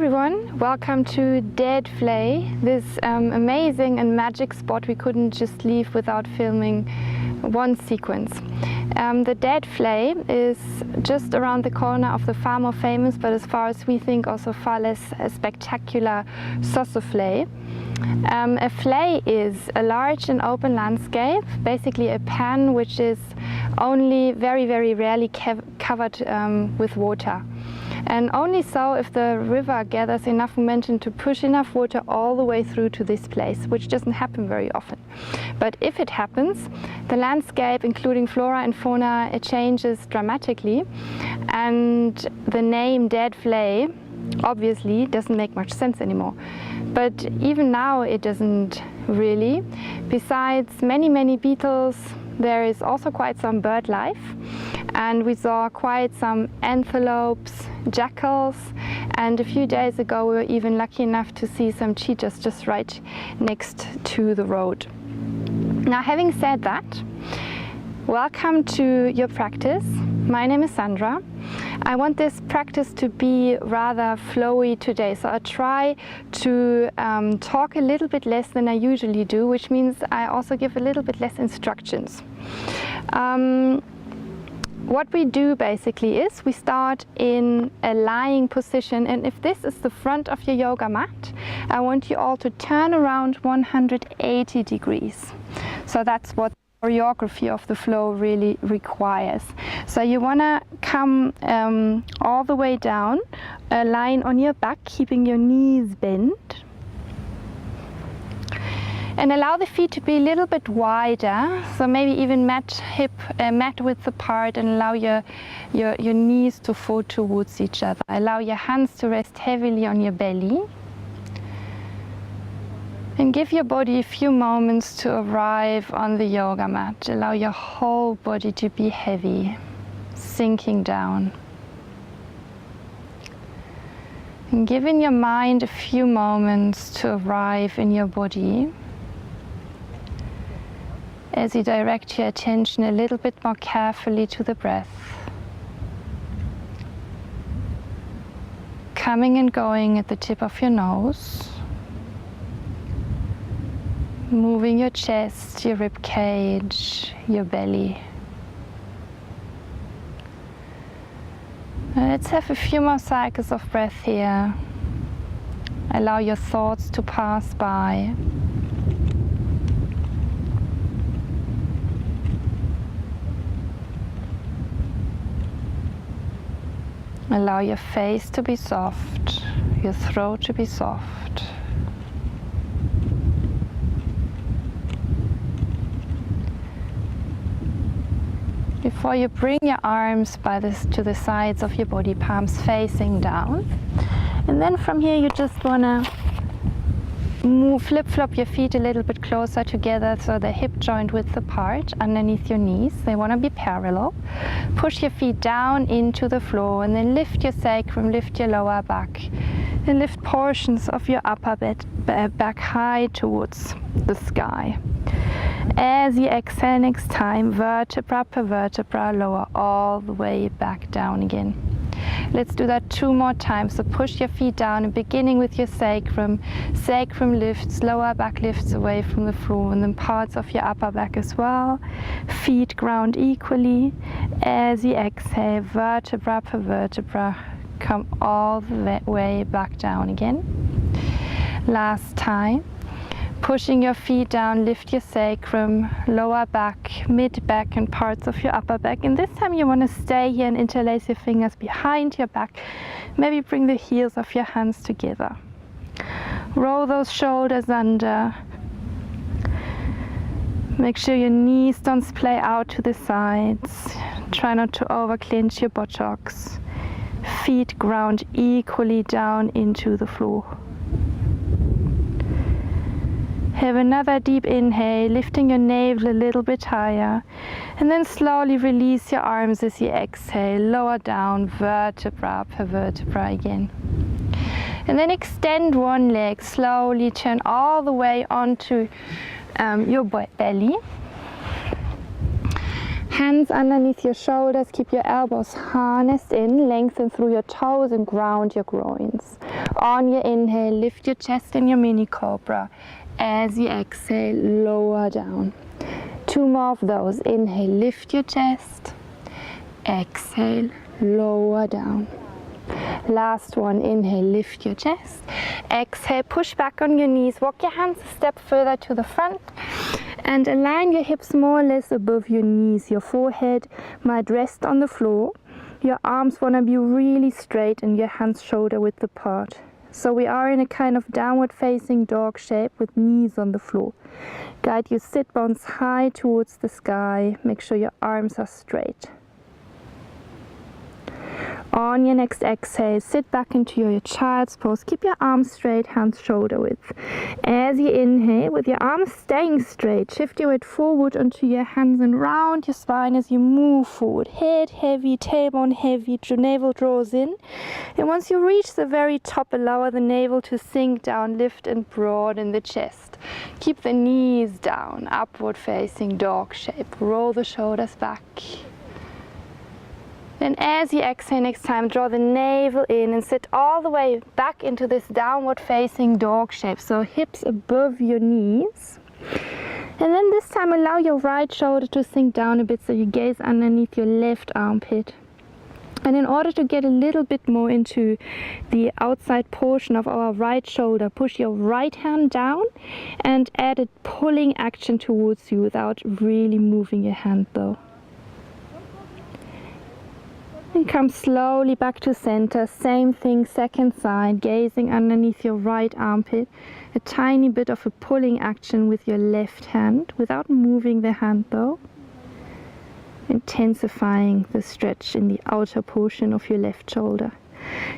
everyone, welcome to Dead Vlei, this amazing and magic spot we couldn't just leave without filming one sequence. The Dead Vlei is just around the corner of the far more famous, but as far as we think also far less spectacular Vlei. A vlei is a large and open landscape, basically a pan which is only very rarely covered with water. And only so if the river gathers enough momentum to push enough water all the way through to this place, which doesn't happen very often. But if it happens, the landscape, including flora and fauna, it changes dramatically, and the name Dead Vlei obviously doesn't make much sense anymore. But even now it doesn't really. Besides many beetles, there is also quite some bird life, and we saw quite some antelopes, jackals, and a few days ago we were even lucky enough to see some cheetahs just right next to the road. Now, having said that, welcome to your practice. My name is Sandra. I want this practice to be rather flowy today, so I try to talk a little bit less than I usually do, which means I also give a little bit less instructions. What we do basically is we start in a lying position, and if this is the front of your yoga mat, I want you all to turn around 180 degrees. So that's what choreography of the flow really requires. So you want to come all the way down, a line on your back, keeping your knees bent, and allow the feet to be a little bit wider, so maybe even mat width apart, and allow your knees to fall towards each other. Allow your hands to rest heavily on your belly. And give your body a few moments to arrive on the yoga mat. Allow your whole body to be heavy, sinking down. And giving your mind a few moments to arrive in your body as you direct your attention a little bit more carefully to the breath. Coming and going at the tip of your nose. Moving your chest, your rib cage, your belly. Let's have a few more cycles of breath here. Allow your thoughts to pass by. Allow your face to be soft, your throat to be soft. Before you bring your arms to the sides of your body, palms facing down. And then from here you just want to flip-flop your feet a little bit closer together so the hip joint width apart underneath your knees. They want to be parallel. Push your feet down into the floor, and then lift your sacrum, lift your lower back, and lift portions of your upper back high towards the sky. As you exhale next time, vertebra per vertebra, lower all the way back down again. Let's do that 2 more times. So push your feet down, and beginning with your sacrum. Sacrum lifts, lower back lifts away from the floor, and then parts of your upper back as well. Feet ground equally. As you exhale, vertebra per vertebra, come all the way back down again. Last time. Pushing your feet down, lift your sacrum, lower back, mid back, and parts of your upper back. And this time you want to stay here and interlace your fingers behind your back. Maybe bring the heels of your hands together. Roll those shoulders under. Make sure your knees don't splay out to the sides. Try not to over clench your buttocks. Feet ground equally down into the floor. Have another deep inhale, lifting your navel a little bit higher, and then slowly release your arms as you exhale, lower down, vertebra per vertebra again. And then extend one leg, slowly turn all the way onto your belly. Hands underneath your shoulders, keep your elbows harnessed in, lengthen through your toes and ground your groins. On your inhale, lift your chest in your mini cobra. As you exhale, lower down. 2 more of those. Inhale, lift your chest. Exhale, lower down. Last one. Inhale, lift your chest. Exhale, push back on your knees. Walk your hands a step further to the front and align your hips more or less above your knees. Your forehead might rest on the floor. Your arms want to be really straight and your hands shoulder width apart. So we are in a kind of downward facing dog shape with knees on the floor. Guide your sit bones high towards the sky. Make sure your arms are straight. On your next exhale, sit back into your child's pose. Keep your arms straight, hands shoulder width. As you inhale, with your arms staying straight, shift your weight forward onto your hands and round your spine as you move forward. Head heavy, tailbone heavy, navel draws in. And once you reach the very top, allow the navel to sink down, lift and broaden the chest. Keep the knees down, upward facing dog shape. Roll the shoulders back. Then as you exhale next time, draw the navel in and sit all the way back into this downward facing dog shape. So hips above your knees. And then this time allow your right shoulder to sink down a bit so you gaze underneath your left armpit. And in order to get a little bit more into the outside portion of our right shoulder, push your right hand down and add a pulling action towards you without really moving your hand though. And come slowly back to center. Same thing, second side, gazing underneath your right armpit. A tiny bit of a pulling action with your left hand without moving the hand though. Intensifying the stretch in the outer portion of your left shoulder.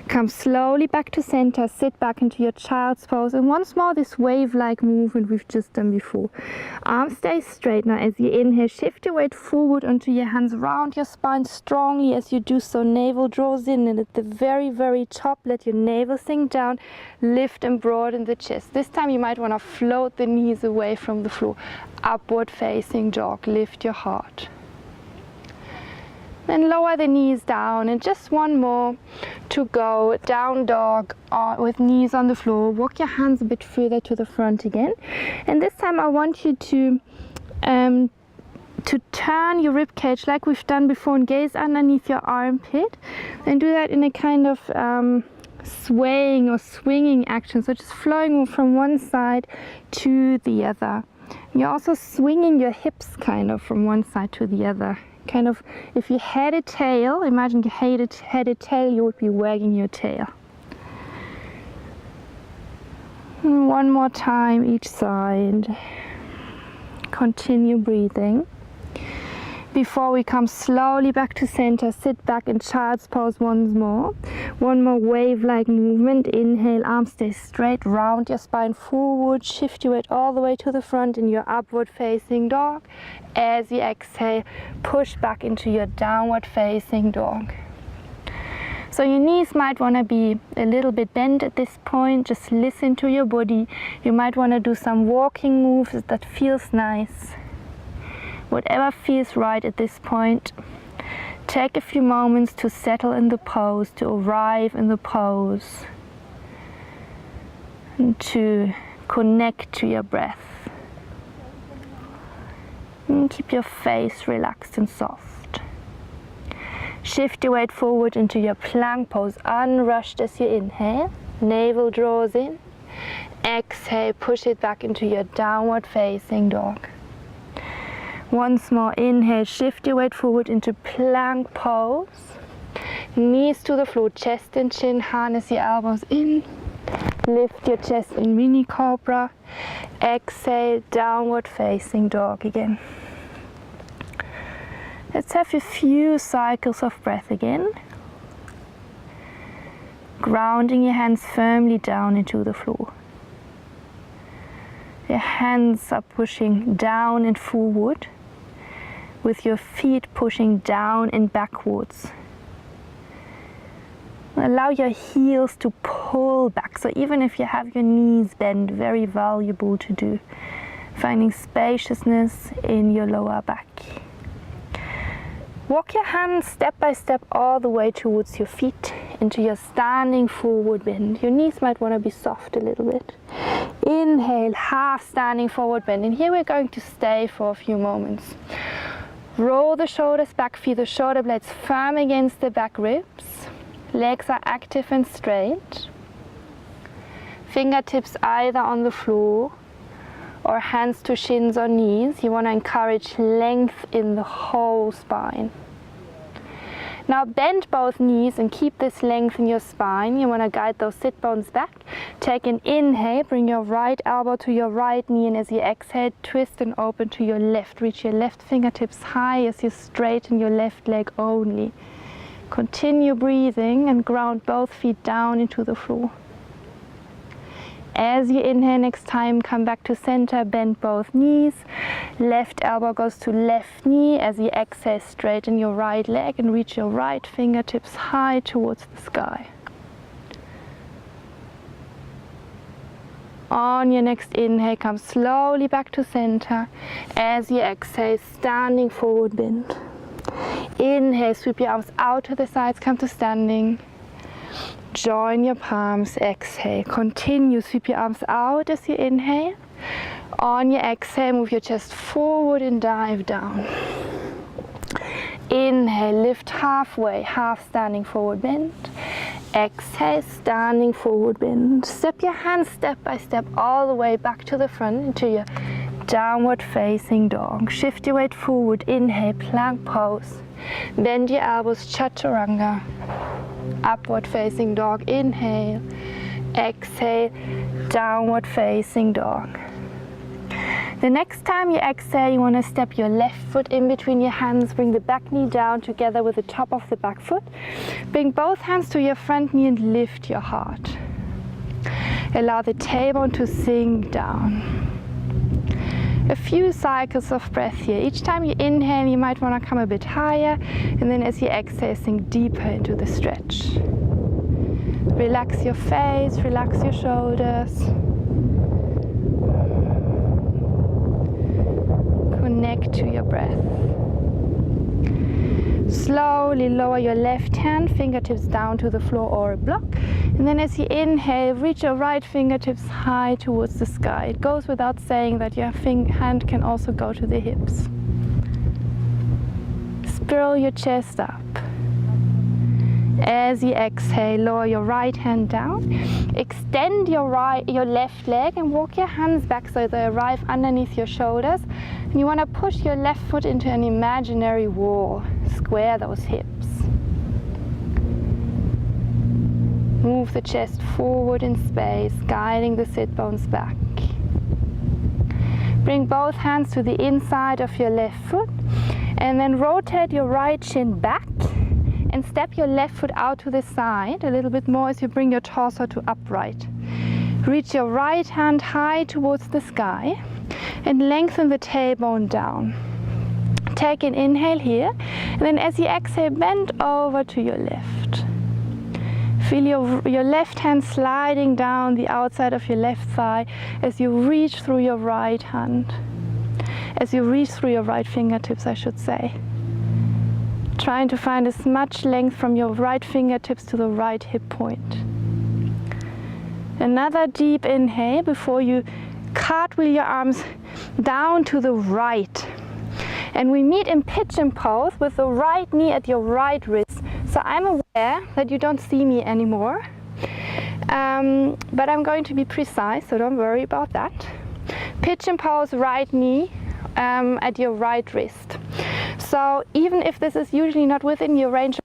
Come slowly back to center, sit back into your child's pose, and once more this wave-like movement we've just done before. Arms stay straight. Now as you inhale, shift your weight forward onto your hands, round your spine strongly as you do so. Navel draws in, and at the very, very top, let your navel sink down, lift and broaden the chest. This time you might want to float the knees away from the floor. Upward facing dog, lift your heart. Then lower the knees down, and just one more to go. Down dog with knees on the floor. Walk your hands a bit further to the front again. And this time I want you to turn your rib cage like we've done before and gaze underneath your armpit. And do that in a kind of swaying or swinging action. So just flowing from one side to the other. You're also swinging your hips kind of from one side to the other. Kind of, if you had a tail, imagine you had a tail, you would be wagging your tail. And one more time each side. Continue breathing. Before we come slowly back to center, sit back in child's pose once more. One more wave-like movement. Inhale, arms stay straight, round your spine forward, shift your weight all the way to the front in your upward facing dog. As you exhale, push back into your downward facing dog. So your knees might want to be a little bit bent at this point. Just listen to your body. You might want to do some walking moves that feels nice. Whatever feels right at this point. Take a few moments to settle in the pose, to arrive in the pose, and to connect to your breath. And keep your face relaxed and soft. Shift your weight forward into your plank pose, unrushed as you inhale. Navel draws in. Exhale, push it back into your downward facing dog. Once more, inhale, shift your weight forward into plank pose. Knees to the floor, chest and chin, harness your elbows in. Lift your chest in mini cobra. Exhale, downward facing dog again. Let's have a few cycles of breath again. Grounding your hands firmly down into the floor. Your hands are pushing down and forward, with your feet pushing down and backwards. Allow your heels to pull back. So even if you have your knees bent, very valuable to do. Finding spaciousness in your lower back. Walk your hands step by step all the way towards your feet into your standing forward bend. Your knees might want to be soft a little bit. Inhale, half standing forward bend. And here we're going to stay for a few moments. Roll the shoulders back, feel the shoulder blades firm against the back ribs. Legs are active and straight. Fingertips either on the floor or hands to shins or knees. You want to encourage length in the whole spine. Now bend both knees and keep this length in your spine. You want to guide those sit bones back. Take an inhale, bring your right elbow to your right knee, and as you exhale, twist and open to your left. Reach your left fingertips high as you straighten your left leg only. Continue breathing and ground both feet down into the floor. As you inhale next time, come back to center, bend both knees. Left elbow goes to left knee. As you exhale, straighten your right leg and reach your right fingertips high towards the sky. On your next inhale, come slowly back to center. As you exhale, standing forward bend. Inhale, sweep your arms out to the sides, come to standing. Join your palms, exhale. Continue, sweep your arms out as you inhale. On your exhale, move your chest forward and dive down. Inhale, lift halfway, half standing forward bend. Exhale, standing forward bend. Step your hands step by step all the way back to the front into your downward facing dog. Shift your weight forward, inhale, plank pose. Bend your elbows, chaturanga. Upward facing dog, inhale. Exhale, downward facing dog. The next time you exhale, you want to step your left foot in between your hands. Bring the back knee down together with the top of the back foot. Bring both hands to your front knee and lift your heart. Allow the tailbone to sink down. A few cycles of breath here. Each time you inhale, you might want to come a bit higher, and then as you exhale, sink deeper into the stretch. Relax your face, relax your shoulders. Connect to your breath. Slowly lower your left hand, fingertips down to the floor or a block. And then as you inhale, reach your right fingertips high towards the sky. It goes without saying that your hand can also go to the hips. Spiral your chest up. As you exhale, lower your right hand down. Extend your left leg and walk your hands back so they arrive underneath your shoulders. And you want to push your left foot into an imaginary wall. Square those hips. Move the chest forward in space, guiding the sit bones back. Bring both hands to the inside of your left foot and then rotate your right shin back and step your left foot out to the side a little bit more as you bring your torso to upright. Reach your right hand high towards the sky and lengthen the tailbone down. Take an inhale here, and then as you exhale, bend over to your left. Feel your left hand sliding down the outside of your left thigh as you reach through your right hand. As you reach through your right fingertips, I should say. Trying to find as much length from your right fingertips to the right hip point. Another deep inhale before you cartwheel your arms down to the right. And we meet in pigeon pose with the right knee at your right wrist. So I'm aware that you don't see me anymore, but I'm going to be precise, so don't worry about that. Pigeon pose, right knee at your right wrist. So even if this is usually not within your range,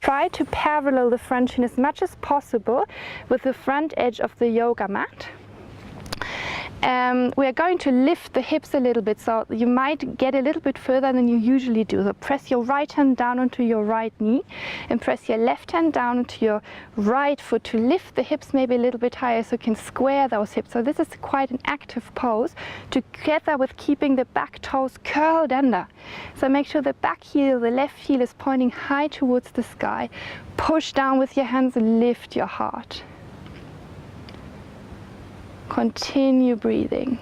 try to parallel the front shin as much as possible with the front edge of the yoga mat. We are going to lift the hips a little bit, so you might get a little bit further than you usually do. So press your right hand down onto your right knee and press your left hand down onto your right foot to lift the hips maybe a little bit higher so you can square those hips. So this is quite an active pose together with keeping the back toes curled under. So make sure the back heel, the left heel is pointing high towards the sky. Push down with your hands and lift your heart. Continue breathing.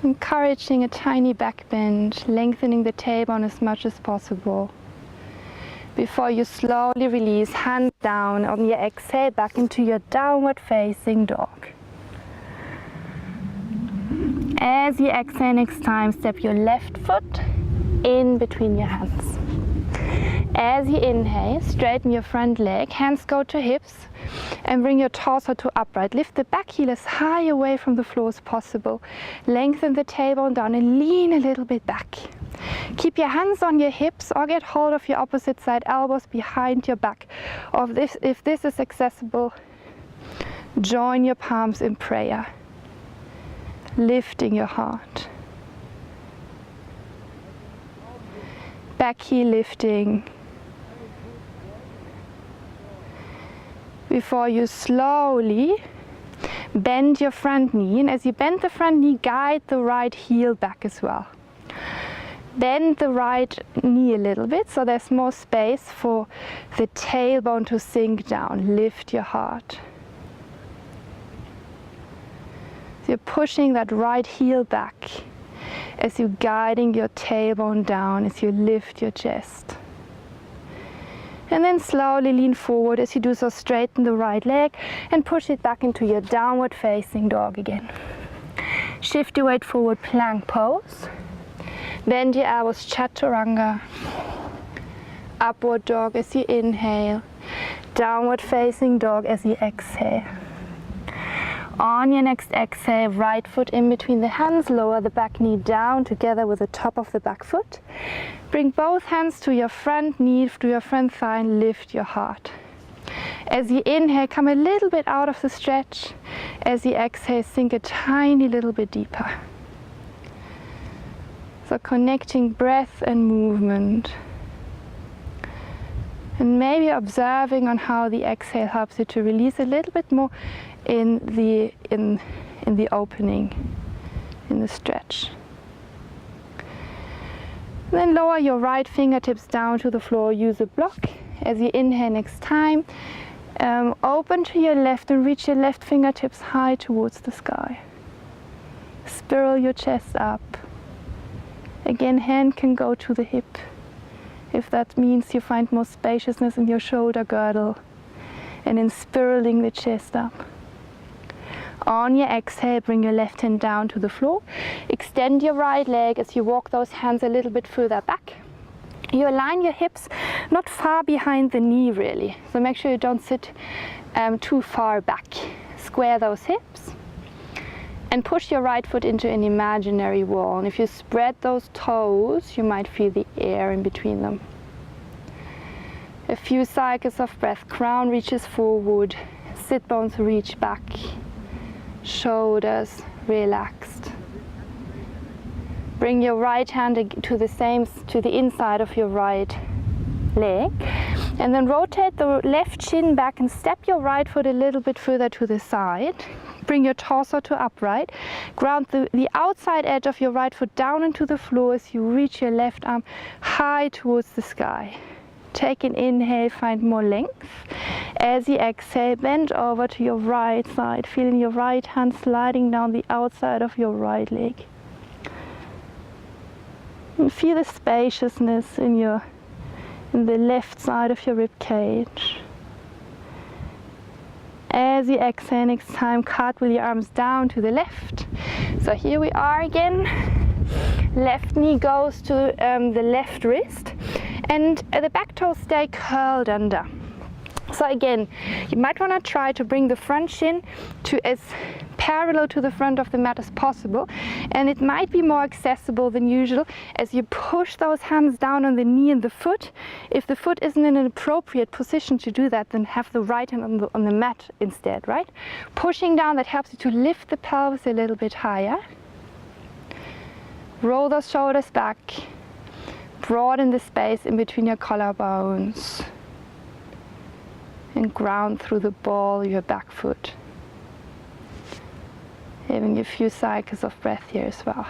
Encouraging a tiny back bend, lengthening the tailbone as much as possible. Before you slowly release, hands down, on your exhale back into your downward facing dog. As you exhale next time, step your left foot in between your hands. As you inhale, straighten your front leg, hands go to hips, and bring your torso to upright. Lift the back heel as high away from the floor as possible. Lengthen the tailbone down and lean a little bit back. Keep your hands on your hips or get hold of your opposite side elbows behind your back. Or if this is accessible, join your palms in prayer, lifting your heart. Back heel lifting. Before you slowly bend your front knee, and as you bend the front knee, guide the right heel back as well. Bend the right knee a little bit so there's more space for the tailbone to sink down. Lift your heart. So you're pushing that right heel back as you're guiding your tailbone down as you lift your chest. And then slowly lean forward. As you do so, straighten the right leg and push it back into your downward facing dog again. Shift your weight forward, plank pose. Bend your elbows, chaturanga. Upward dog as you inhale. Downward facing dog as you exhale. On your next exhale, right foot in between the hands, lower the back knee down together with the top of the back foot. Bring both hands to your front knee, to your front thigh, and lift your heart. As you inhale, come a little bit out of the stretch. As you exhale, sink a tiny little bit deeper. So connecting breath and movement. And maybe observing on how the exhale helps you to release a little bit more in the opening, in the stretch. Then lower your right fingertips down to the floor, use a block. As you inhale next time, open to your left and reach your left fingertips high towards the sky. Spiral your chest up. Again, hand can go to the hip, if that means you find more spaciousness in your shoulder girdle, and in spiraling the chest up. On your exhale, bring your left hand down to the floor. Extend your right leg as you walk those hands a little bit further back. You align your hips not far behind the knee really, so make sure you don't sit too far back. Square those hips and push your right foot into an imaginary wall. And if you spread those toes, you might feel the air in between them. A few cycles of breath. Crown reaches forward, sit bones reach back, shoulders relaxed. Bring your right hand to the inside of your right leg, and then rotate the left shin back and step your right foot a little bit further to the side. Bring your torso to upright. Ground the outside edge of your right foot down into the floor as you reach your left arm high towards the sky. Take an inhale, find more length. As you exhale, bend over to your right side, feeling your right hand sliding down the outside of your right leg. And feel the spaciousness in the left side of your rib cage. As you exhale next time, cartwheel your arms down to the left. So here we are again. Left knee goes to the left wrist, and the back toes stay curled under. So again, you might want to try to bring the front shin to as parallel to the front of the mat as possible, and it might be more accessible than usual as you push those hands down on the knee and the foot. If the foot isn't in an appropriate position to do that, then have the right hand on the mat instead, right? Pushing down, that helps you to lift the pelvis a little bit higher. Roll those shoulders back, broaden the space in between your collarbones, and ground through the ball of your back foot. Having a few cycles of breath here as well.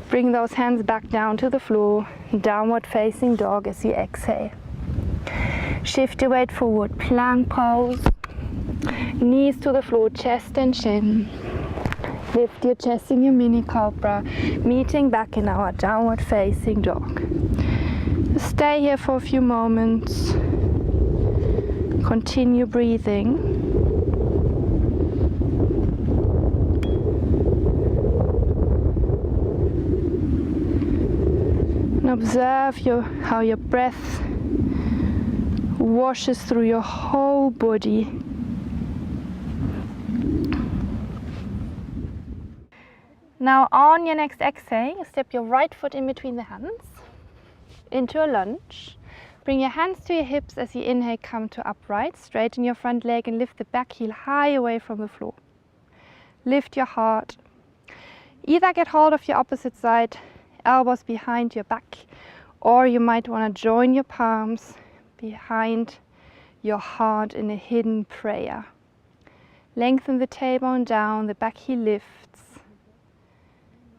Bring those hands back down to the floor, downward facing dog as you exhale. Shift your weight forward, plank pose. Knees to the floor, chest and chin. Lift your chest in your mini cobra, meeting back in our downward facing dog. Stay here for a few moments. Continue breathing. And observe how your breath washes through your whole body. Now on your next exhale, step your right foot in between the hands into a lunge. Bring your hands to your hips as you inhale, come to upright. Straighten your front leg and lift the back heel high away from the floor. Lift your heart. Either get hold of your opposite side, elbows behind your back, or you might want to join your palms behind your heart in a hidden prayer. Lengthen the tailbone down, the back heel lifts.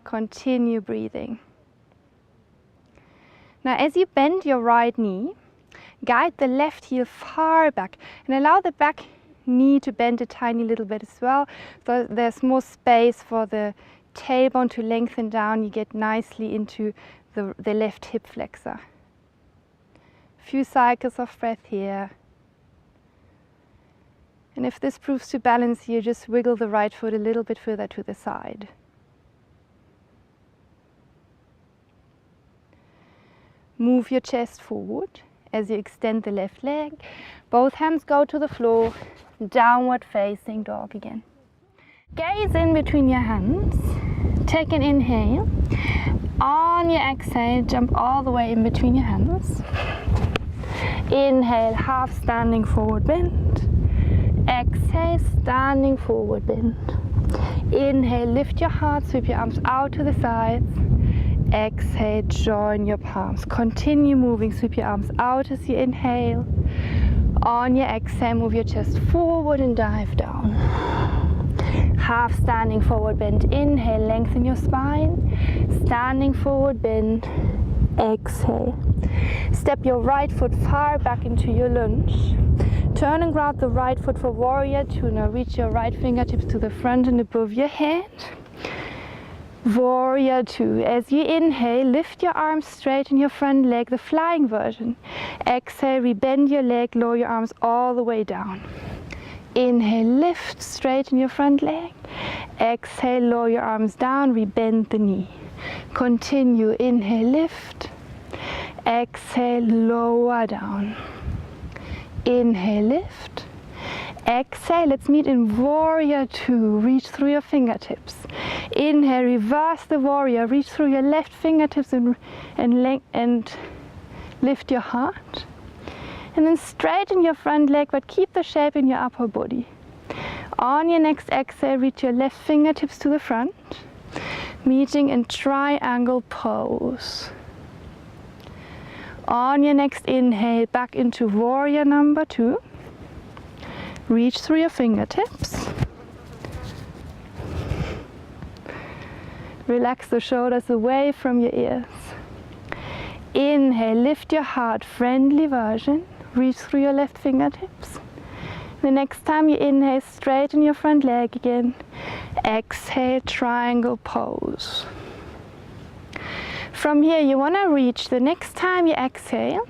Continue breathing. Now as you bend your right knee, guide the left heel far back and allow the back knee to bend a tiny little bit as well. So there's more space for the tailbone to lengthen down. You get nicely into the left hip flexor. A few cycles of breath here. And if this proves to balance you, just wiggle the right foot a little bit further to the side. Move your chest forward as you extend the left leg. Both hands go to the floor, downward facing dog again. Gaze in between your hands. Take an inhale. On your exhale, jump all the way in between your hands. Inhale, half standing forward bend. Exhale, standing forward bend. Inhale, lift your heart, sweep your arms out to the sides. Exhale, join your palms. Continue moving, sweep your arms out as you inhale. On your exhale, move your chest forward and dive down. Half standing forward bend. Inhale, lengthen your spine. Standing forward bend. Exhale. Step your right foot far back into your lunge. Turn and grab the right foot for warrior two. Now reach your right fingertips to the front and above your head. Warrior two. As you inhale, lift your arms, straighten your front leg, the flying version. Exhale, rebend your leg, lower your arms all the way down. Inhale, lift, straighten your front leg. Exhale, lower your arms down, rebend the knee. Continue, inhale, lift. Exhale, lower down. Inhale, lift. Exhale, let's meet in warrior two. Reach through your fingertips. Inhale, reverse the warrior. Reach through your left fingertips and lift your heart. And then straighten your front leg, but keep the shape in your upper body. On your next exhale, reach your left fingertips to the front, meeting in triangle pose. On your next inhale, back into warrior number two. Reach through your fingertips. Relax the shoulders away from your ears. Inhale, lift your heart, friendly version. Reach through your left fingertips. The next time you inhale, straighten your front leg again. Exhale, triangle pose. From here, you want to reach, the next time you exhale,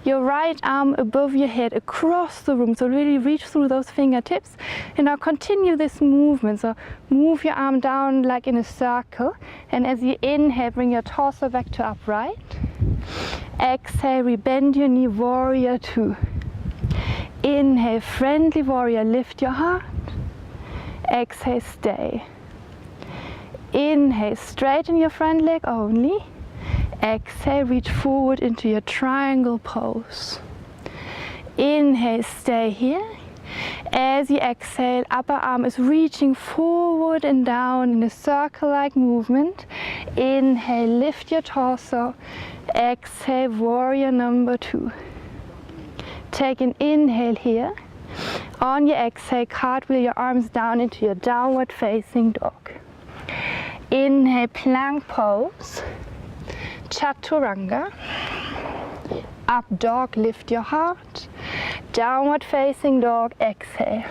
your right arm above your head across the room. So really reach through those fingertips. And now continue this movement. So move your arm down like in a circle. And as you inhale, bring your torso back to upright. Exhale, rebend your knee, warrior two. Inhale, friendly warrior, lift your heart. Exhale, stay. Inhale, straighten your front leg only. Exhale, reach forward into your triangle pose. Inhale, stay here. As you exhale, upper arm is reaching forward and down in a circle-like movement. Inhale, lift your torso. Exhale, warrior number two. Take an inhale here. On your exhale, cartwheel your arms down into your downward facing dog. Inhale, plank pose. Chaturanga. Up dog, lift your heart. Downward facing dog, exhale.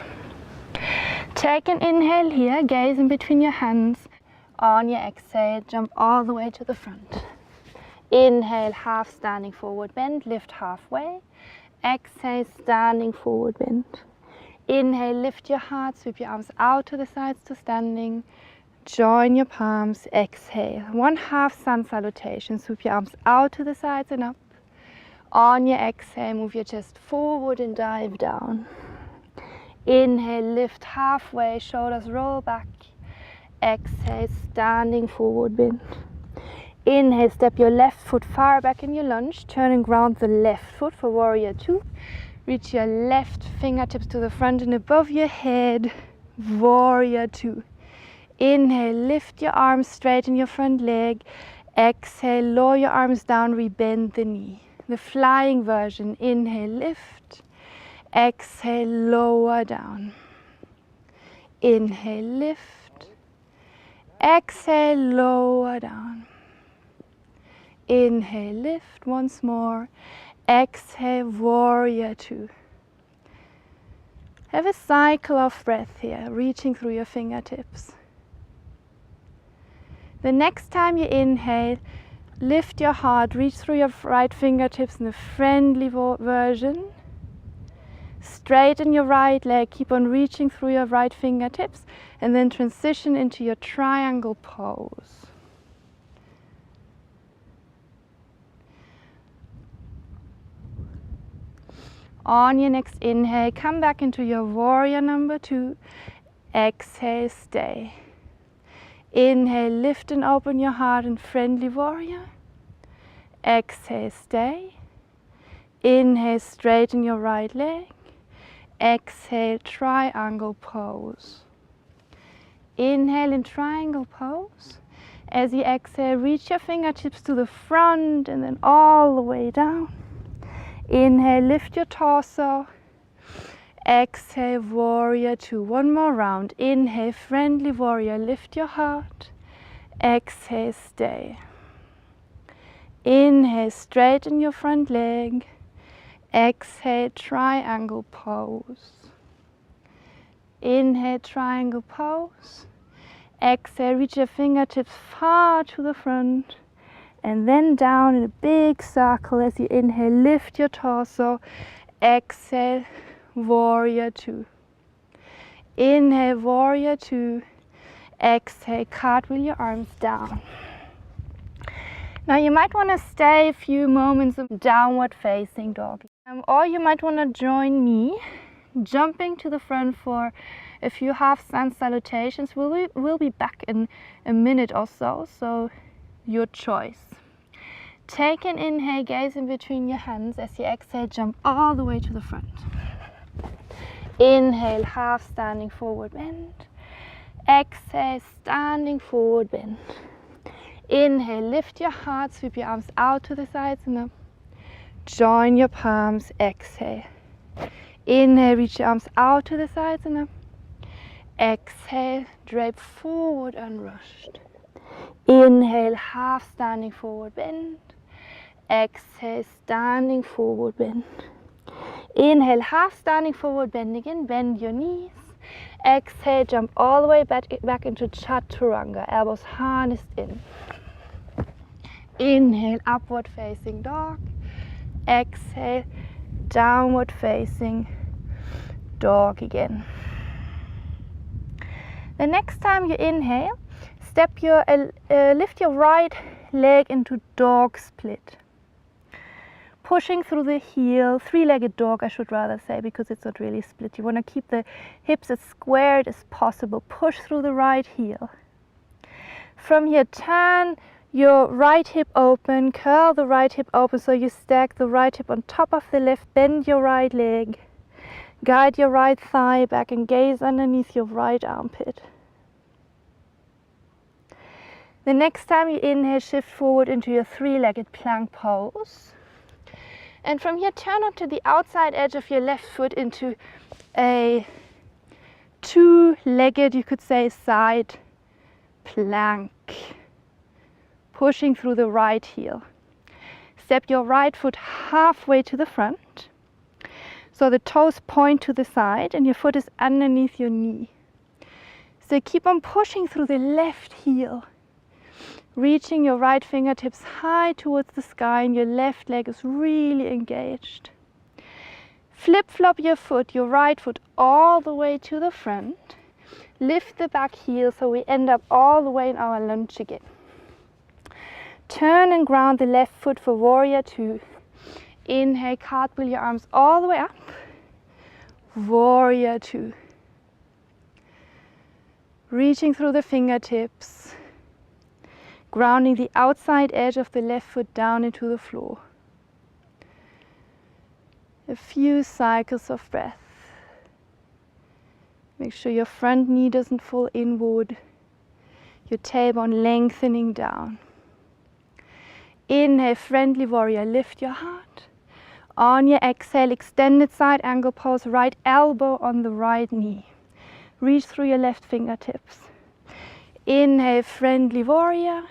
Take an inhale here, gaze in between your hands. On your exhale, jump all the way to the front. Inhale, half standing forward bend, lift halfway. Exhale, standing forward bend. Inhale, lift your heart, sweep your arms out to the sides to standing. Join your palms, exhale. One half sun salutation, sweep your arms out to the sides and up. On your exhale, move your chest forward and dive down. Inhale, lift halfway, shoulders roll back. Exhale, standing forward bend. Inhale, step your left foot far back in your lunge. Turn and ground the left foot for warrior two. Reach your left fingertips to the front and above your head, warrior two. Inhale, lift your arms, straighten your front leg. Exhale, lower your arms down, rebend the knee. The flying version, inhale, lift. Exhale, lower down. Inhale, lift. Exhale, lower down. Inhale, lift once more. Exhale, warrior two. Have a cycle of breath here, reaching through your fingertips. The next time you inhale, lift your heart, reach through your right fingertips in a friendly version. Straighten your right leg, keep on reaching through your right fingertips, and then transition into your triangle pose. On your next inhale, come back into your warrior number two. Exhale, stay. Inhale, lift and open your heart in friendly warrior. Exhale, stay. Inhale, straighten your right leg. Exhale, triangle pose. Inhale in triangle pose. As you exhale, reach your fingertips to the front and then all the way down. Inhale, lift your torso. Exhale, warrior two. One more round. Inhale, friendly warrior, lift your heart. Exhale, stay. Inhale, straighten your front leg. Exhale, triangle pose. Inhale, triangle pose. Exhale, reach your fingertips far to the front. And then down in a big circle as you inhale, lift your torso. Exhale, warrior two. Inhale, warrior two. Exhale, cartwheel your arms down. Now you might want to stay a few moments of downward facing dog. Or you might want to join me, jumping to the front for a few half sun salutations. We'll be back in a minute or so, so your choice. Take an inhale, gaze in between your hands. As you exhale, jump all the way to the front. Inhale, half standing forward bend. Exhale, standing forward bend. Inhale, lift your heart, sweep your arms out to the sides and up. Join your palms, exhale. Inhale, reach your arms out to the sides and up. Exhale, drape forward unrushed. Inhale, half standing forward bend. Exhale, standing forward bend. Inhale, half standing forward bend again. Bend your knees. Exhale, jump all the way back into chaturanga, elbows harnessed in. Inhale, upward facing dog. Exhale, downward facing dog again. The next time you inhale, lift your right leg into dog split. Pushing through the heel, three-legged dog I should rather say, because it's not really split. You want to keep the hips as squared as possible. Push through the right heel. From here, turn your right hip open, curl the right hip open so you stack the right hip on top of the left, bend your right leg, guide your right thigh back and gaze underneath your right armpit. The next time you inhale, shift forward into your three-legged plank pose. And from here, turn onto the outside edge of your left foot into a two-legged, you could say, side plank. Pushing through the right heel. Step your right foot halfway to the front. So the toes point to the side and your foot is underneath your knee. So keep on pushing through the left heel, reaching your right fingertips high towards the sky and your left leg is really engaged. Flip-flop your foot, your right foot, all the way to the front. Lift the back heel so we end up all the way in our lunge again. Turn and ground the left foot for warrior two. Inhale, cartwheel your arms all the way up. Warrior two. Reaching through the fingertips, grounding the outside edge of the left foot down into the floor. A few cycles of breath. Make sure your front knee doesn't fall inward, your tailbone lengthening down. Inhale, friendly warrior, lift your heart. On your exhale, extended side angle pose, right elbow on the right knee. Reach through your left fingertips. Inhale, friendly warrior.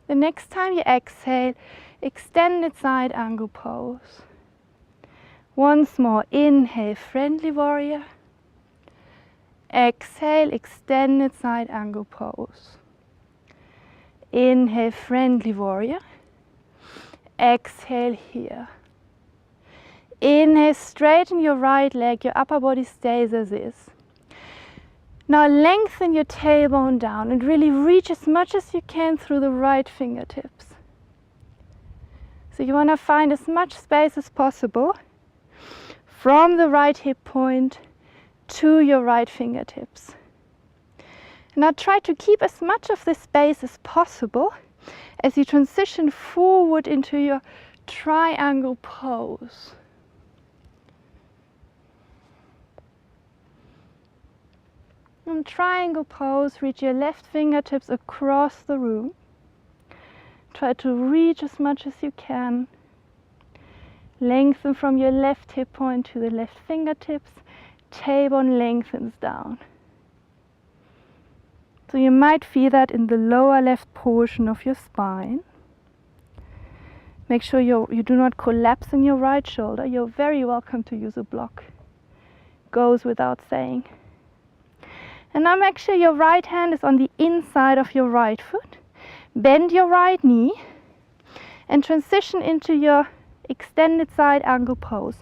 The next time you exhale, extended side angle pose. Once more, inhale, friendly warrior. Exhale, extended side angle pose. Inhale, friendly warrior. Exhale here. Inhale, straighten your right leg, your upper body stays as is. Now lengthen your tailbone down and really reach as much as you can through the right fingertips. So you want to find as much space as possible from the right hip point to your right fingertips. Now try to keep as much of this space as possible as you transition forward into your triangle pose. In triangle pose, reach your left fingertips across the room. Try to reach as much as you can. Lengthen from your left hip point to the left fingertips. Tailbone lengthens down. So you might feel that in the lower left portion of your spine. Make sure you do not collapse in your right shoulder. You're very welcome to use a block. Goes without saying. And now make sure your right hand is on the inside of your right foot. Bend your right knee and transition into your extended side angle pose.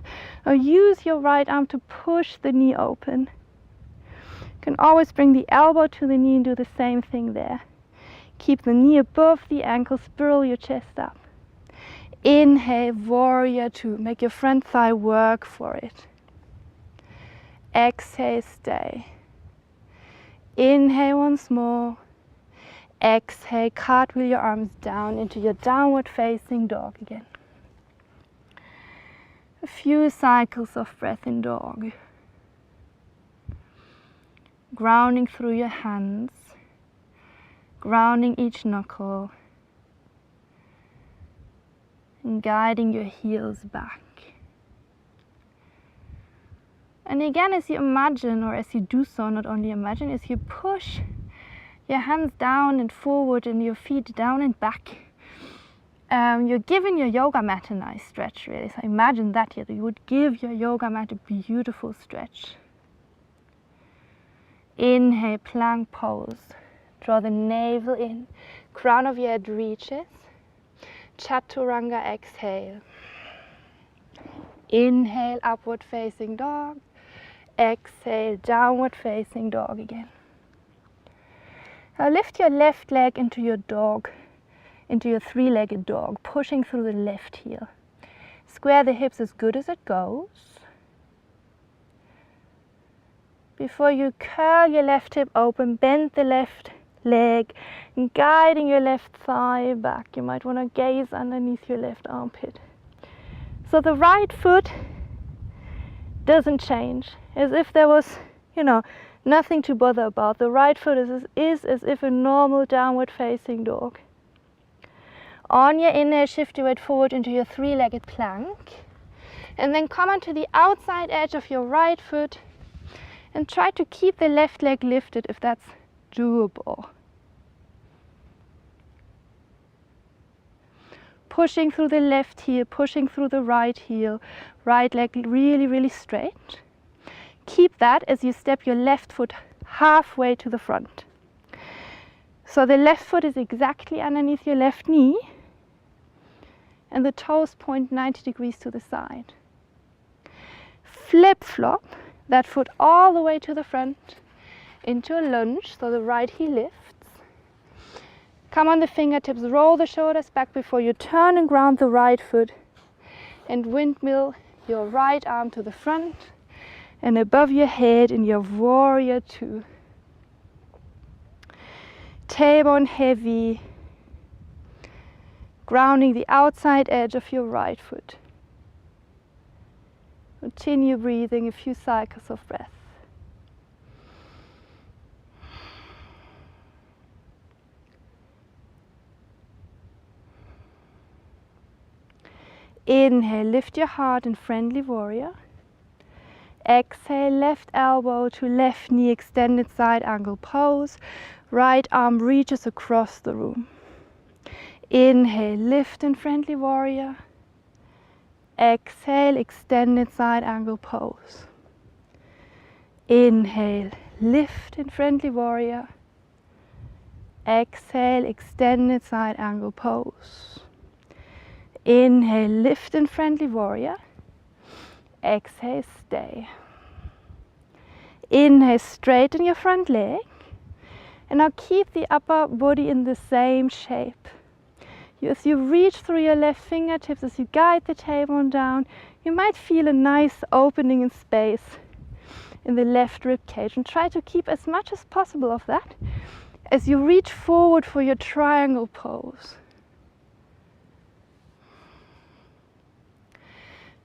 Or use your right arm to push the knee open. You can always bring the elbow to the knee and do the same thing there. Keep the knee above the ankle, spiral your chest up. Inhale, warrior two. Make your front thigh work for it. Exhale, stay. Inhale once more. Exhale, cartwheel your arms down into your downward facing dog again. A few cycles of breath in dog. Grounding through your hands. Grounding each knuckle. And guiding your heels back. And again, as you imagine, or as you do so, not only imagine, as you push your hands down and forward and your feet down and back, you're giving your yoga mat a nice stretch, really. So imagine that here, you would give your yoga mat a beautiful stretch. Inhale, plank pose. Draw the navel in, crown of your head reaches. Chaturanga, exhale. Inhale, upward facing dog. Exhale, downward facing dog again. Now lift your left leg into your dog, into your three-legged dog, pushing through the left heel. Square the hips as good as it goes. Before you curl your left hip open, bend the left leg, and guiding your left thigh back. You might want to gaze underneath your left armpit. So the right foot doesn't change, as if there was, nothing to bother about. The right foot is as if a normal downward facing dog. On your inhale, shift your weight forward into your three-legged plank, and then come onto the outside edge of your right foot and try to keep the left leg lifted if that's doable. pushing through the left heel, pushing through the right heel, right leg really, really straight. Keep that as you step your left foot halfway to the front. So the left foot is exactly underneath your left knee and the toes point 90 degrees to the side. Flip-flop that foot all the way to the front into a lunge, so the right heel lifts. Come on the fingertips, roll the shoulders back before you turn and ground the right foot and windmill your right arm to the front and above your head in your warrior two. Tailbone heavy, grounding the outside edge of your right foot. Continue breathing a few cycles of breath. Inhale, lift your heart in friendly warrior. Exhale, left elbow to left knee, extended side angle pose. Right arm reaches across the room. Inhale, lift in friendly warrior. Exhale, extended side angle pose. Inhale, lift in friendly warrior. Exhale, extended side angle pose. Inhale, lift in friendly warrior. Exhale, stay. Inhale, straighten your front leg. And now keep the upper body in the same shape. As you reach through your left fingertips, as you guide the tailbone down, you might feel a nice opening in space in the left rib cage. And try to keep as much as possible of that as you reach forward for your triangle pose.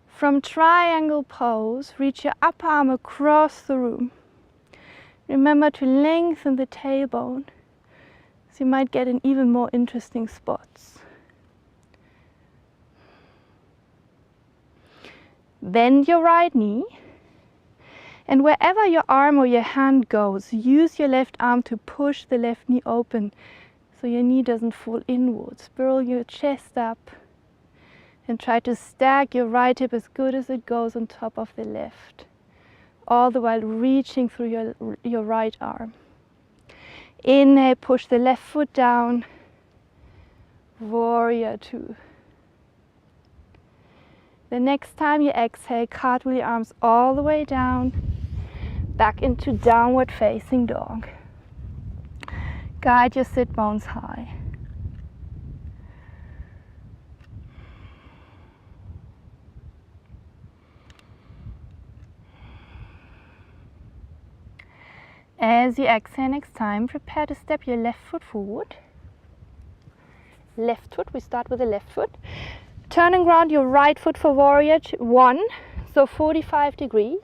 From triangle pose, reach your upper arm across the room. Remember to lengthen the tailbone, so you might get in even more interesting spots. Bend your right knee, and wherever your arm or your hand goes, use your left arm to push the left knee open so your knee doesn't fall inwards. Spiral your chest up. And try to stack your right hip as good as it goes on top of the left, all the while reaching through your right arm. Inhale, push the left foot down, warrior two. The next time you exhale, cartwheel your arms all the way down, back into downward facing dog. Guide your sit bones high. As you exhale next time, prepare to step your left foot forward. Left foot, we start with the left foot. Turn and ground your right foot for warrior one, so 45 degrees.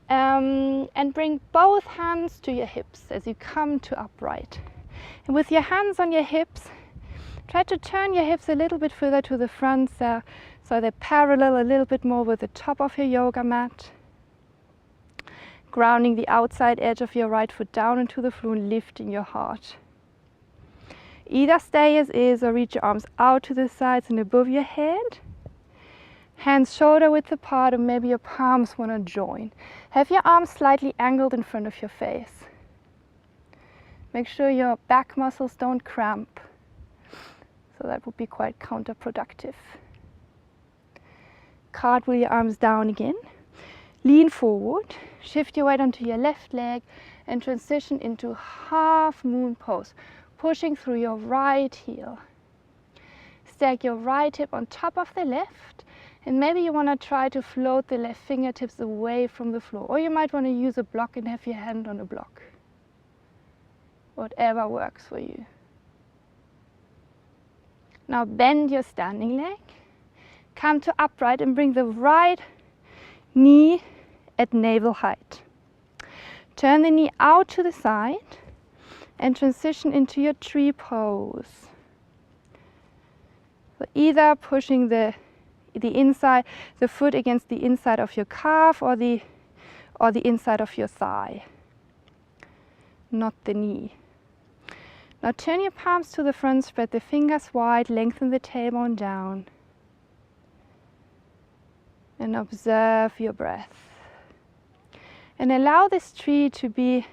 And bring both hands to your hips as you come to upright. And with your hands on your hips, try to turn your hips a little bit further to the front so they're parallel a little bit more with the top of your yoga mat. Grounding the outside edge of your right foot down into the floor and lifting your heart. Either stay as is or reach your arms out to the sides and above your head. Hands shoulder width apart, and maybe your palms want to join. Have your arms slightly angled in front of your face. Make sure your back muscles don't cramp. So that would be quite counterproductive. Cartwheel your arms down again. Lean forward, shift your weight onto your left leg and transition into half moon pose, pushing through your right heel. Stack your right hip on top of the left, and maybe you want to try to float the left fingertips away from the floor, or you might want to use a block and have your hand on a block. Whatever works for you. Now bend your standing leg, come to upright and bring the right knee at navel height. Turn the knee out to the side and transition into your tree pose. So either pushing the foot against the inside of your calf or the inside of your thigh, not the knee. Now turn your palms to the front, spread the fingers wide, lengthen the tailbone down. And observe your breath. And allow this tree to be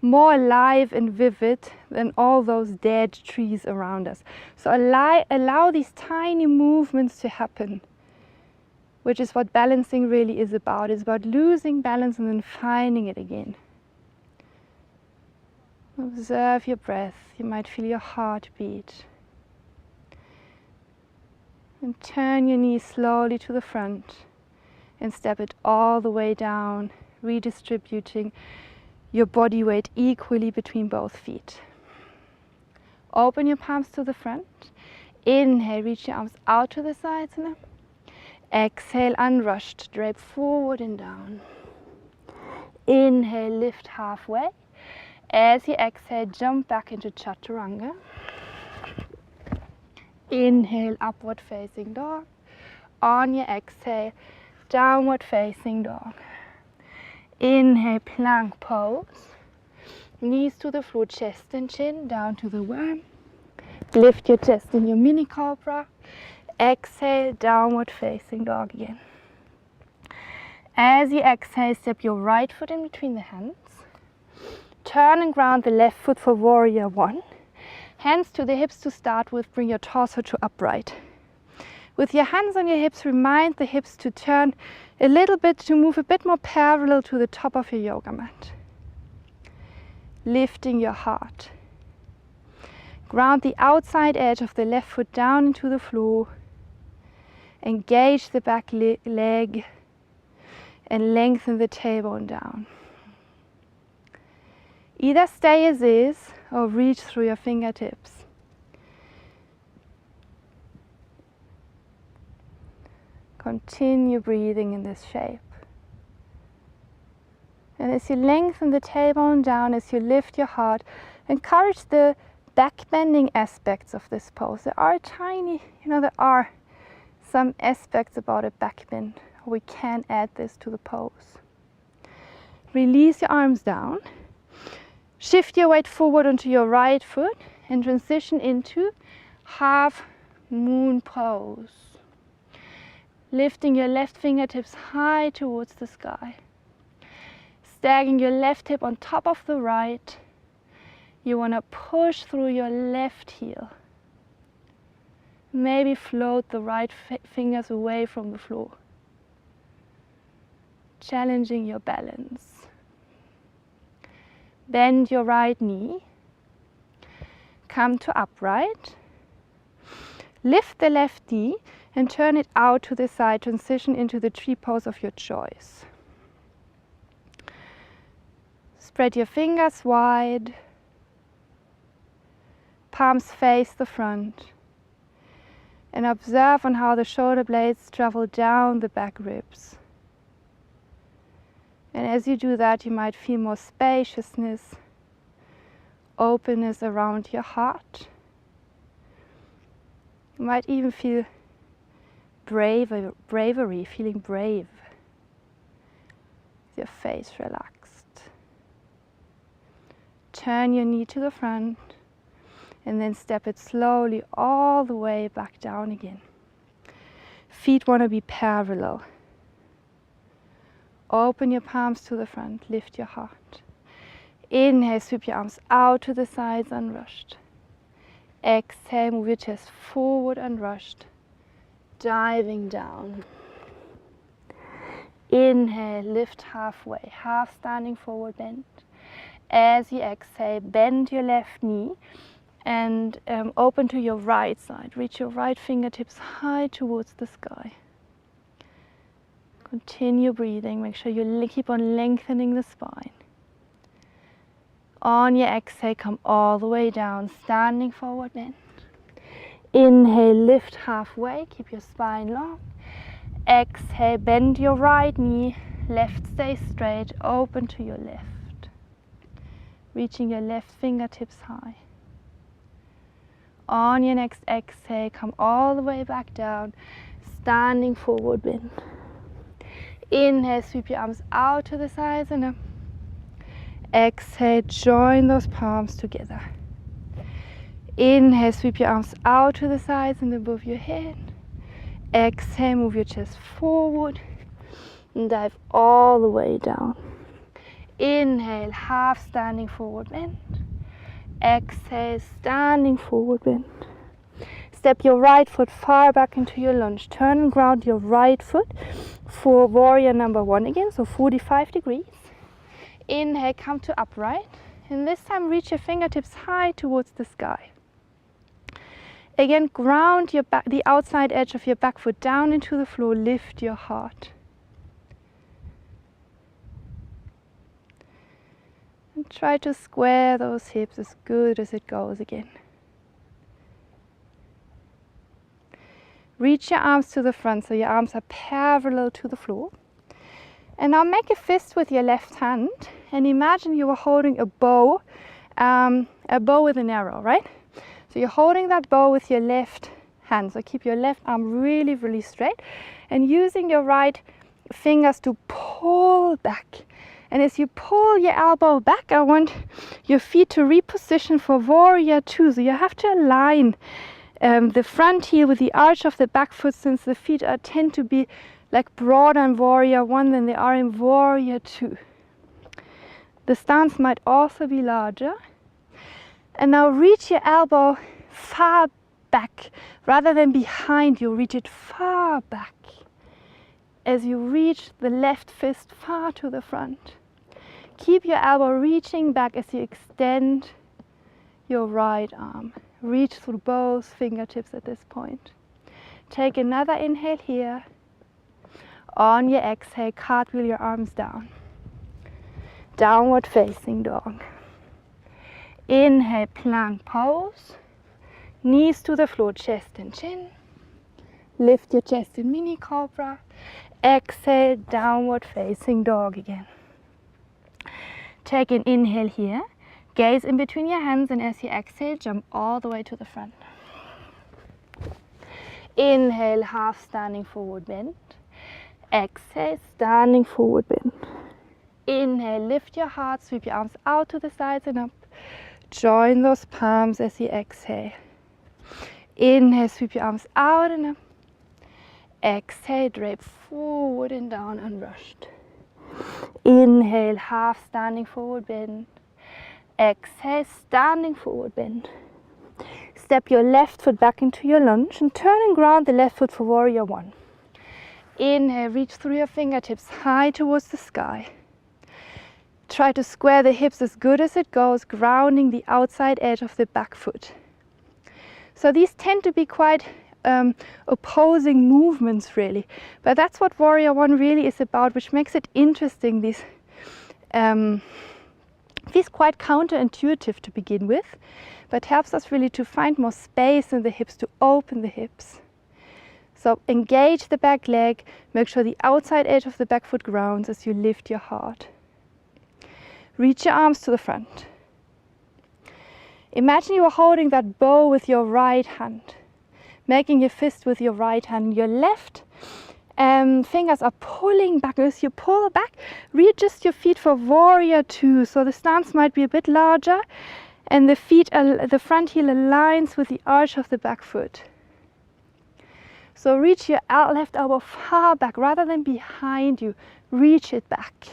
more alive and vivid than all those dead trees around us. So allow these tiny movements to happen, which is what balancing really is about. It's about losing balance and then finding it again. Observe your breath. You might feel your heart beat. And turn your knees slowly to the front and step it all the way down, redistributing your body weight equally between both feet. Open your palms to the front. Inhale, reach your arms out to the sides. And exhale, unrushed, drape forward and down. Inhale, lift halfway. As you exhale, jump back into Chaturanga. Inhale, upward facing dog. On your exhale, downward facing dog. Inhale, plank pose. Knees to the floor, chest and chin, down to the worm. Lift your chest in your mini cobra. Exhale, downward facing dog again. As you exhale, step your right foot in between the hands. Turn and ground the left foot for warrior one. Hands to the hips to start with, bring your torso to upright. With your hands on your hips, remind the hips to turn a little bit, to move a bit more parallel to the top of your yoga mat. Lifting your heart. Ground the outside edge of the left foot down into the floor. Engage the back leg and lengthen the tailbone down. Either stay as is or reach through your fingertips. Continue breathing in this shape. And as you lengthen the tailbone down, as you lift your heart, encourage the back bending aspects of this pose. There are there are some aspects about a back bend. We can add this to the pose. Release your arms down. Shift your weight forward onto your right foot and transition into half moon pose. Lifting your left fingertips high towards the sky. Stacking your left hip on top of the right. You want to push through your left heel. Maybe float the right fingers away from the floor. Challenging your balance. Bend your right knee. Come to upright. Lift the left knee and turn it out to the side. Transition into the tree pose of your choice. Spread your fingers wide. Palms face the front. And observe on how the shoulder blades travel down the back ribs. And as you do that, you might feel more spaciousness, openness around your heart. You might even feel bravery, feeling brave. With your face relaxed. Turn your knee to the front and then step it slowly all the way back down again. Feet want to be parallel. Open your palms to the front, lift your heart. Inhale, sweep your arms out to the sides, unrushed. Exhale, move your chest forward, unrushed. Diving down. Inhale, lift halfway, half standing forward bend. As you exhale, bend your left knee and open to your right side. Reach your right fingertips high towards the sky. Continue breathing. Make sure you keep on lengthening the spine. On your exhale, come all the way down, standing forward bend. Inhale, lift halfway, keep your spine long. Exhale, bend your right knee, left stay straight, open to your left. Reaching your left fingertips high. On your next exhale, come all the way back down, standing forward bend. Inhale, sweep your arms out to the sides and up. Exhale, join those palms together. Inhale, sweep your arms out to the sides and above your head. Exhale, move your chest forward and dive all the way down. Inhale, half standing forward bend. Exhale, standing forward bend. Step your right foot far back into your lunge. Turn and ground your right foot for warrior number 1 again, so 45 degrees. Inhale, come to upright. And this time reach your fingertips high towards the sky. Again, ground your back, the outside edge of your back foot down into the floor. Lift your heart. And try to square those hips as good as it goes again. Reach your arms to the front so your arms are parallel to the floor. And now make a fist with your left hand and imagine you are holding a bow with an arrow, right? So you're holding that bow with your left hand. So keep your left arm really, really straight and using your right fingers to pull back. And as you pull your elbow back, I want your feet to reposition for warrior 2. So you have to align the front heel with the arch of the back foot, since the feet tend to be like broader in warrior 1 than they are in warrior 2. The stance might also be larger. And now reach your elbow far back rather than behind you. Reach it far back as you reach the left fist far to the front. Keep your elbow reaching back as you extend your right arm. Reach through both fingertips at this point. Take another inhale here. On your exhale, cartwheel your arms down. Downward facing dog. Inhale, plank pose. Knees to the floor, chest and chin. Lift your chest in mini cobra. Exhale, downward facing dog again. Take an inhale here. Gaze in between your hands, and as you exhale, jump all the way to the front. Inhale, half standing forward bend. Exhale, standing forward bend. Inhale, lift your heart, sweep your arms out to the sides and up. Join those palms as you exhale. Inhale, sweep your arms out and up. Exhale, drape forward and down unrushed. Inhale, half standing forward bend. Exhale, standing forward bend. Step your left foot back into your lunge and turn and ground the left foot for warrior 1. Inhale, reach through your fingertips high towards the sky. Try to square the hips as good as it goes, grounding the outside edge of the back foot. So these tend to be quite opposing movements really, but that's what warrior 1 really is about, which makes it interesting. These quite counterintuitive to begin with, but helps us really to find more space in the hips, to open the hips. So engage the back leg, make sure the outside edge of the back foot grounds as you lift your heart. Reach your arms to the front. Imagine you are holding that bow with your right hand, making your fist with your right hand. Your left fingers are pulling back. As you pull back, readjust your feet for warrior 2. So the stance might be a bit larger and the front heel aligns with the arch of the back foot. So reach your left elbow far back rather than behind you. Reach it back.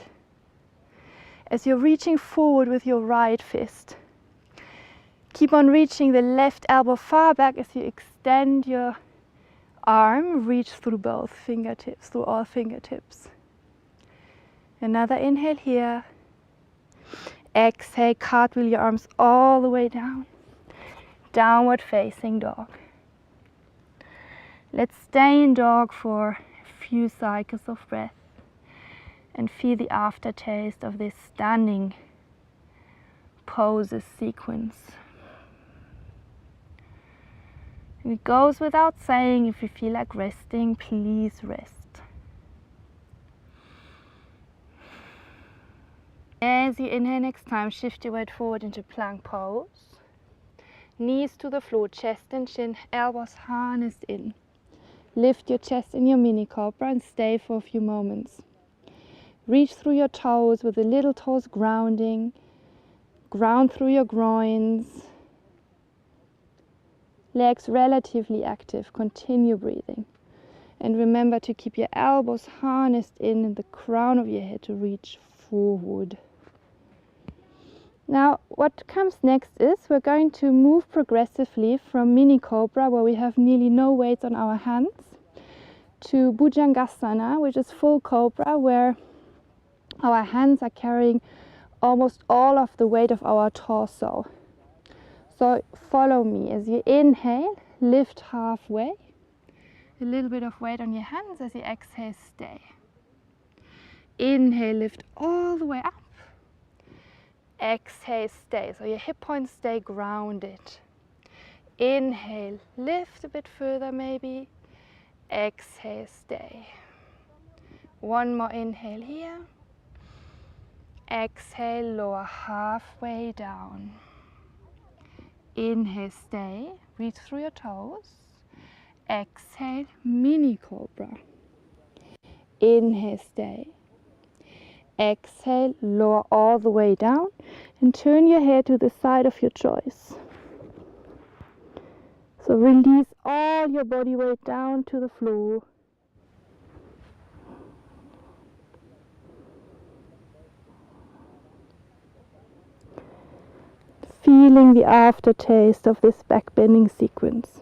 As you're reaching forward with your right fist, keep on reaching the left elbow far back as you extend your arm. Reach through both fingertips, through all fingertips. Another inhale here. Exhale, cartwheel your arms all the way down. Downward facing dog. Let's stay in dog for a few cycles of breath and feel the aftertaste of this standing poses sequence. And it goes without saying, if you feel like resting, please rest. As you inhale next time, shift your weight forward into plank pose. Knees to the floor, chest and chin, elbows harnessed in. Lift your chest in your mini cobra and stay for a few moments. Reach through your toes with the little toes grounding. Ground through your groins. Legs relatively active, continue breathing. And remember to keep your elbows harnessed in and the crown of your head to reach forward. Now what comes next is we're going to move progressively from mini cobra, where we have nearly no weight on our hands, to Bhujangasana, which is full cobra, where our hands are carrying almost all of the weight of our torso. So follow me as you inhale, lift halfway, a little bit of weight on your hands. As you exhale, stay. Inhale, lift all the way up. Exhale, stay. So your hip points stay grounded. Inhale, lift a bit further maybe. Exhale, stay. One more inhale here. Exhale, lower halfway down. Inhale, stay. Reach through your toes. Exhale, mini cobra. Inhale, stay. Exhale, lower all the way down and turn your head to the side of your choice. So release all your body weight down to the floor. Feeling the aftertaste of this back bending sequence.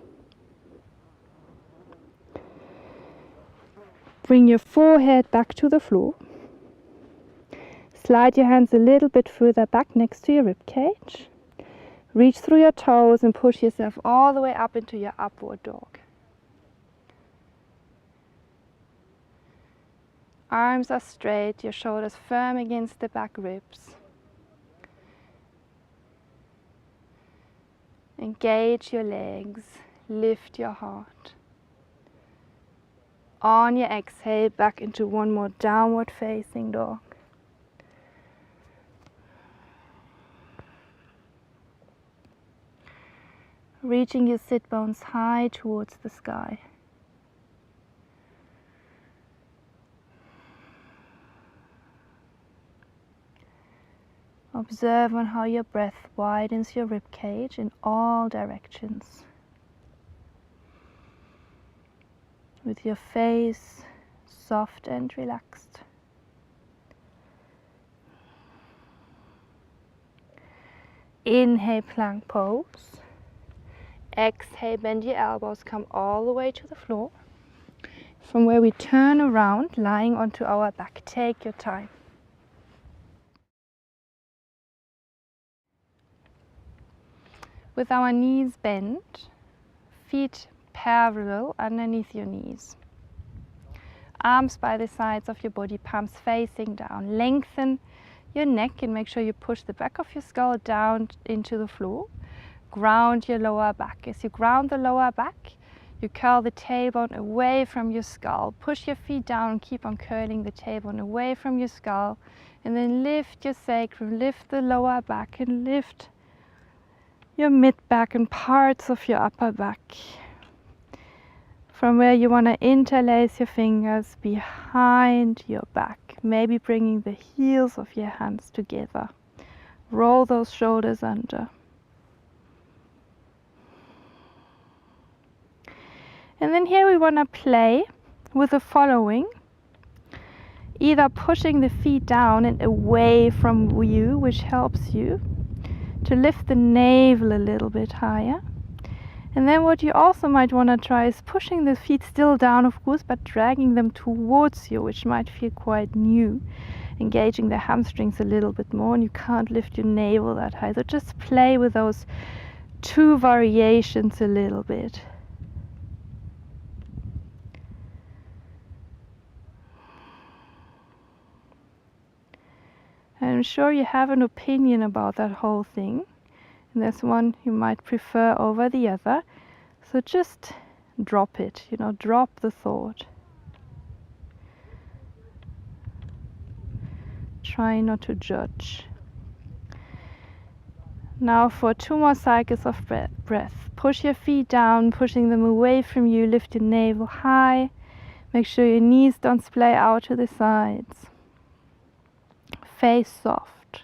Bring your forehead back to the floor. Slide your hands a little bit further back next to your rib cage. Reach through your toes and push yourself all the way up into your upward dog. Arms are straight, your shoulders firm against the back ribs. Engage your legs, lift your heart. On your exhale, back into one more downward facing dog. Reaching your sit bones high towards the sky. Observe on how your breath widens your rib cage in all directions. With your face soft and relaxed. Inhale, plank pose. Exhale, bend your elbows, come all the way to the floor. From where we turn around, lying onto our back. Take your time. With our knees bent, feet parallel underneath your knees. Arms by the sides of your body, palms facing down. Lengthen your neck and make sure you push the back of your skull down into the floor. Ground your lower back. As you ground the lower back, you curl the tailbone away from your skull. Push your feet down, keep on curling the tailbone away from your skull. And then lift your sacrum, lift the lower back and lift your mid back and parts of your upper back. From where you want to interlace your fingers behind your back, maybe bringing the heels of your hands together. Roll those shoulders under. And then here we want to play with the following. Either pushing the feet down and away from you, which helps you to lift the navel a little bit higher. And then what you also might want to try is pushing the feet still down, of course, but dragging them towards you, which might feel quite new. Engaging the hamstrings a little bit more, and you can't lift your navel that high. So just play with those two variations a little bit. I'm sure you have an opinion about that whole thing, and there's one you might prefer over the other, so just drop it, drop the thought. Try not to judge. Now for 2 more cycles of breath. Push your feet down, pushing them away from you, lift your navel high, make sure your knees don't splay out to the sides. Face soft.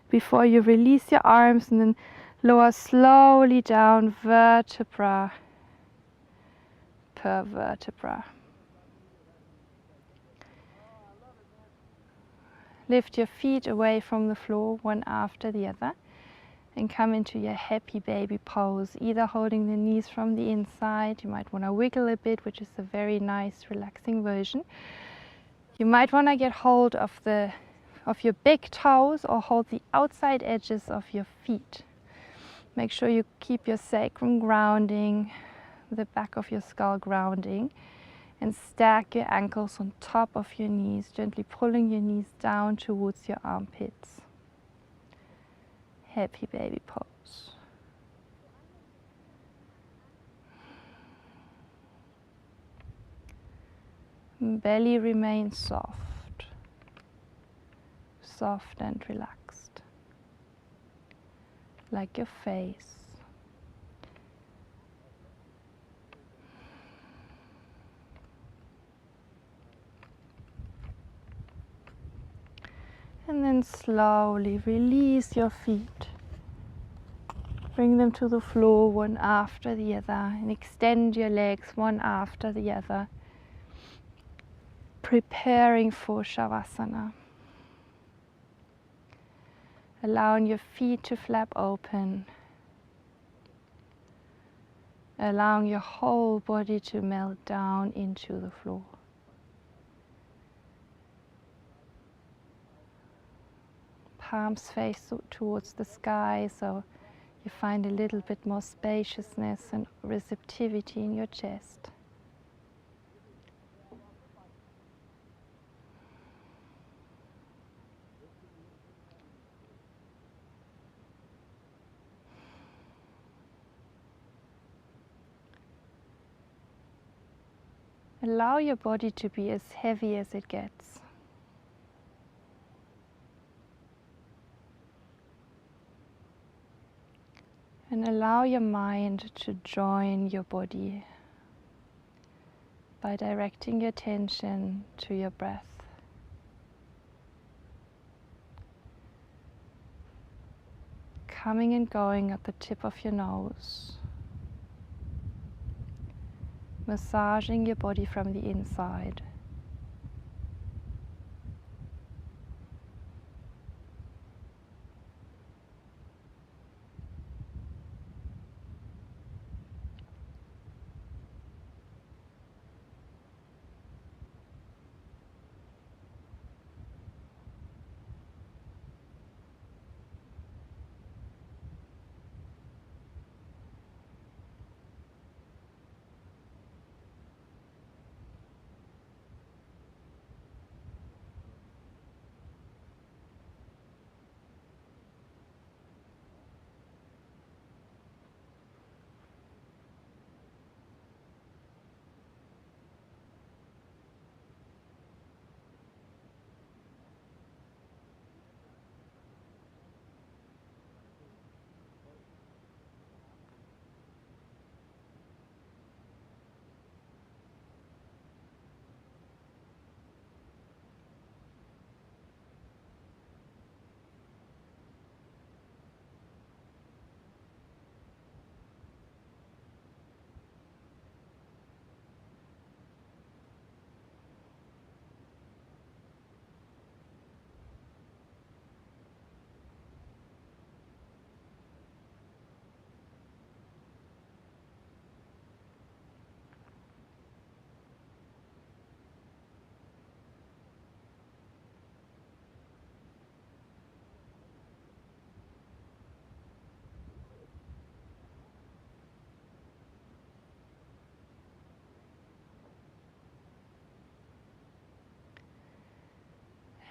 Before you release your arms and then Lower slowly down, vertebra per vertebra. Lift your feet away from the floor, one after the other, and come into your happy baby pose, either holding the knees from the inside. You might want to wiggle a bit, which is a very nice relaxing version. You might want to get hold of your big toes or hold the outside edges of your feet. Make sure you keep your sacrum grounding, the back of your skull grounding, and stack your ankles on top of your knees, gently pulling your knees down towards your armpits. Happy baby pose. Belly remains soft, soft and relaxed, like your face. And then slowly release your feet. Bring them to the floor one after the other, and extend your legs one after the other, preparing for Shavasana. Allowing your feet to flap open, allowing your whole body to melt down into the floor. Palms face towards the sky, so you find a little bit more spaciousness and receptivity in your chest. Allow your body to be as heavy as it gets. And allow your mind to join your body by directing your attention to your breath. Coming and going at the tip of your nose. Massaging your body from the inside.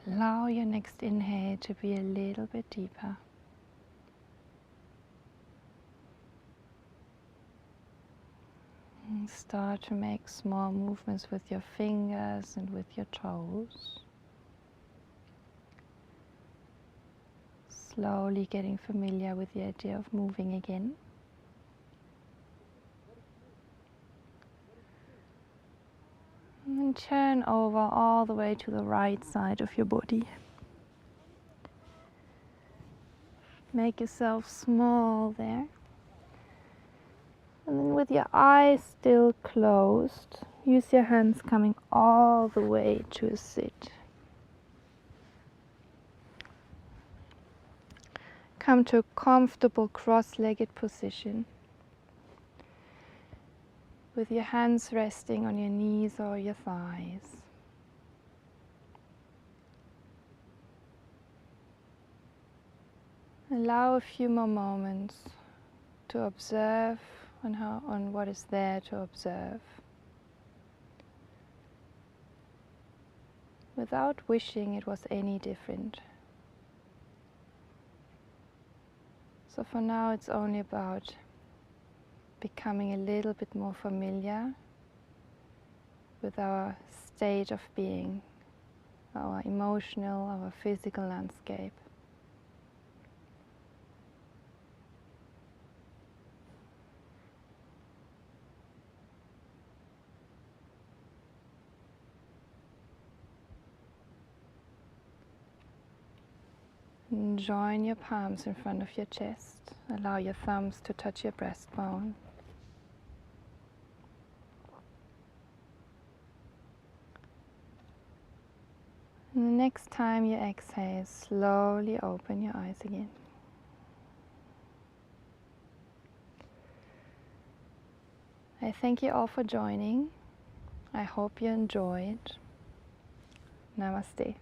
Allow your next inhale to be a little bit deeper. And start to make small movements with your fingers and with your toes. Slowly getting familiar with the idea of moving again. And turn over all the way to the right side of your body. Make yourself small there. And then with your eyes still closed, use your hands coming all the way to a sit. Come to a comfortable cross-legged position with your hands resting on your knees or your thighs. Allow a few more moments to observe on what is there to observe, without wishing it was any different. So for now it's only about becoming a little bit more familiar with our state of being, our emotional, our physical landscape. And join your palms in front of your chest. Allow your thumbs to touch your breastbone. And the next time you exhale, slowly open your eyes again. I thank you all for joining. I hope you enjoyed. Namaste.